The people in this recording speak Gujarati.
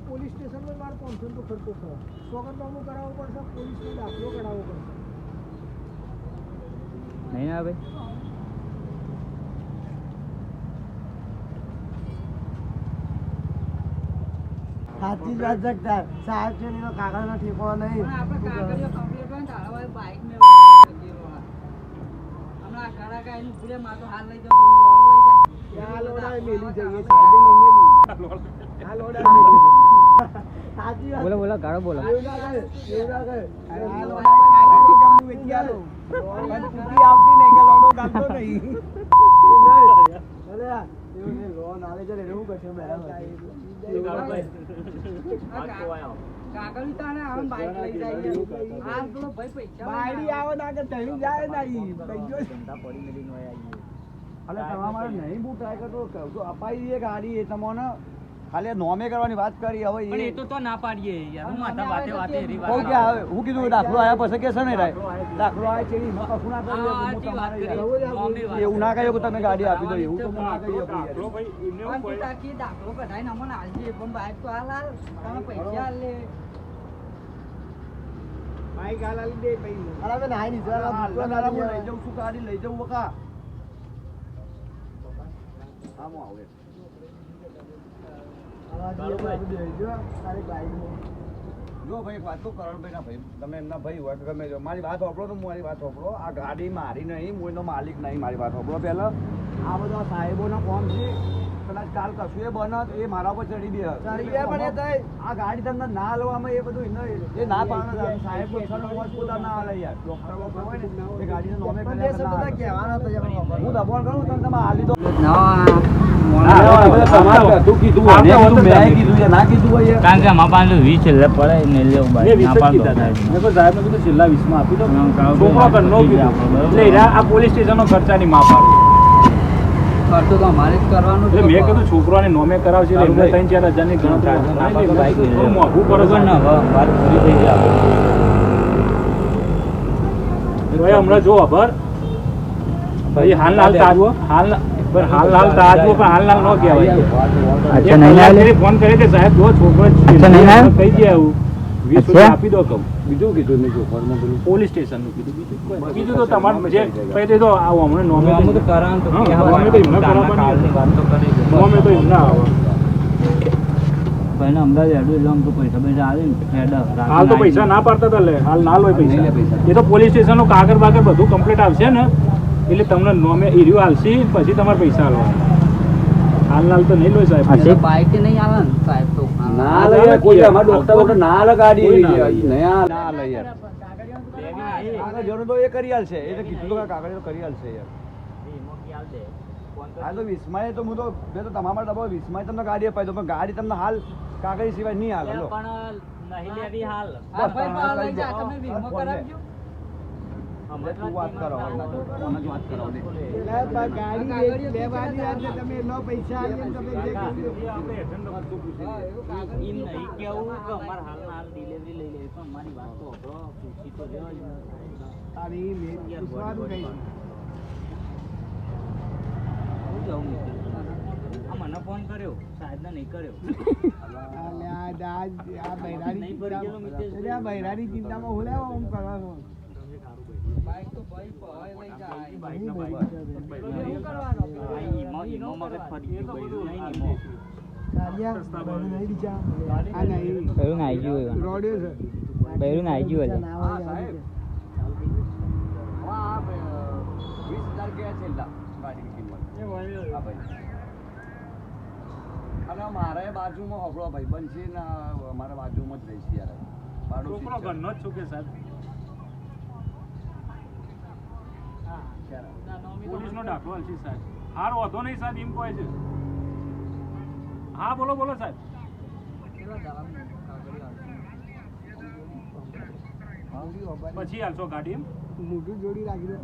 પોલીસ સ્ટેશનમાં મારે 500 તો ખર્ચો થયો. સોગંદનામું કરાવવો પડશે, પોલીસનો દાખલો કઢાવવો પડશે. નહીં ના ભાઈ સાચી જ વાત શકતા સાહેબ છે એનો કાગળનો ઠેકો નહીં. આપણે કાગળિયો કમ્પ્લીટ હોય ને તાળાવાળી બાઇક મેં હમણાં ઘણા કાંઈ પૂરે માં તો હાલ લઈ જાવ તો હું લઈ જાય આ લોડાએ મેલી જઈએ સાહેબે નહીં મેલી. આ લોડાએ મેલી. સાચી વાત. બોલો બોલો ગાળો બોલો એવું ના કહે, એવું ના કહે. આ લોડાએ ગમનું વેચી આલો. કુટી આવતી નહીં કે લોડો ગાલતો નહીં. અરે એવું નહીં, લોન આવે છે ને એવું કશે બરાબર. કાગળ તાણે આવે બાઇક લઈ જાય આ પેલો ભાઈ પૈસા બાયડી આવે ના કે તણી જાય નહીં. અલે તમારે નહીં બહુ ટ્રાય કરતો તો અપાઈ દઈએ ગાડી એ તમને ખાલી નોમે કરવાની વાત કરી હવે પણ એ તો ના પાડીએ યાર હું માથા વાતે વાતે એરી વાત કહું કે હવે હું કીધું દાખલો આયા પછી કે છે ને રાય દાખલો આયા છે એમાં કશું ના કરી એવું ના કહ્યું કે તમે ગાડી આપી દો એવું તો હું ના કહી શકું દાખલો કઢાઈને અમને હાલજે પણ બાઇક તો હાલ હાલ તમે પૈસા હાલ લે બાઈક હાલાલી દે પૈસા. અરે હવે નાઈ હું લઈ જાઉં છું ગાડી લઈ જાઉં બકા આમ આવે જો ભાઈ વાત તો કરણભાઈ ના ભાઈ તમે એમના ભાઈ હોય કે ગમે મારી વાત સાંભળો તો મારી વાત સાંભળો આ ગાડી મારી નહીં હું એનો માલિક નહીં મારી વાત સાંભળો પહેલા આ બધા સાહેબોના કોમ છે કદાચ કાલ કશું એ બને એ મારા ઉપર ચડી બે પણ આ ગાડી તમને ના લેવામાં એ બધું એ ના પાડે સાહેબ પોતા ના હાલે યાર ડોક્ટર હોય ને એ ગાડીને નોમે હું દબાણ કરું તમે તમે હાલી દો કારણ કે અમારા પાસે 20 છેલ્લે પડે ને લેવું છેલ્લા 20 માં આપી દો આ પોલીસ સ્ટેશન નો ખર્ચાની માફ આવે ખર્ચો તો અમારે જ કરવાનું મેં કીધું છોકરાને નોમે કરાવશે એટલે 3-4 હજારની ગણતરી મોંઘું પડે છે ને વાત પૂરી થઈ જાય હમણાં જો ખબર ભાઈ હાલ તાજવો હાલ તાજવો પણ હાલ ન કહેવાય અચ્છા નહીં આલે ફોન કરે કે સાહેબ જો છોકરો અચ્છા નહીં આલે કહી દે આવું 20 અચ્છા આપી દો કહું બીજું કીધું મેં જો ફોનમાં પેલું પોલીસ સ્ટેશન નું કીધું બીજું તો તમારે જે કહી દે તો આવો હમણાં નોમે તો કરાવ તો નોમે તો એમને કાલની વાત તો કરી નોમે તો એમને આવે પહેલા અમદાવાદ એડું એટલે આમ તો પૈસા પૈસા આવે ને હાલ તો પૈસા ના પાડતા હતા લે હાલ ના લોય પૈસા એ તો પોલીસ સ્ટેશન નું કાગળ બાગળ બધું કમ્પ્લીટ આવશે ને એટલે તમને નોમે ઈર્યું હાલશે પછી તમારે પૈસા હાલવા હાલ તો નહીં લોય સાહેબ બાઇક નહીં આવે ને સાહેબ તો ના લઈએ કોઈ અમાર ડોક્ટર ના લગાડી નયા ના લઈએ યાર કાગળ જરૂર તો એ કરી આલશે એ તો કીધું તો કાગળ તો કરી આલશે યાર હાલ તો 20 માં તો હું તો બે તો તમારા ડબ્બો 20 માં તમને ગાડી અપાઈ દો પણ ગાડી તમને હાલ કાગળ સિવાય નહીં આવે લો પણ નહીં લેવી હાલ તમે વીમો કરાવજો વાત કરો વાત કરો ગાડી લેવાની વાત છે, તમે લો પૈસા આલીને તમે જે કર્યું. એમ નહીં કેવું કે અમારે હાલ ડિલિવરી લઈ લેવી પણ અમારી વાત તો આપણો પૂછી તો લેવા તારી મેં પૂછવાનું કઈ મને ફોન કર્યો સાહેબને નહીં કર્યો આ બૈરાની ચિંતામાં હું લેવા આમ કરવાનો. બાઇક તો ભાઈ પવાય લઈ જાય મારે બાજુમાં હબળો ભાઈ બન છે ને અમારા બાજુમાં જ રહીશ યાર છોકરો ઘરનો જ છું કે સાહેબ પોલીસનો દાખલો છે સાહેબ હાર વધો નહીં સાહેબ એમ કહે છે હા બોલો બોલો સાહેબ પછી હાલશો ગાડી એમ મોઢું જોડી રાખી દો.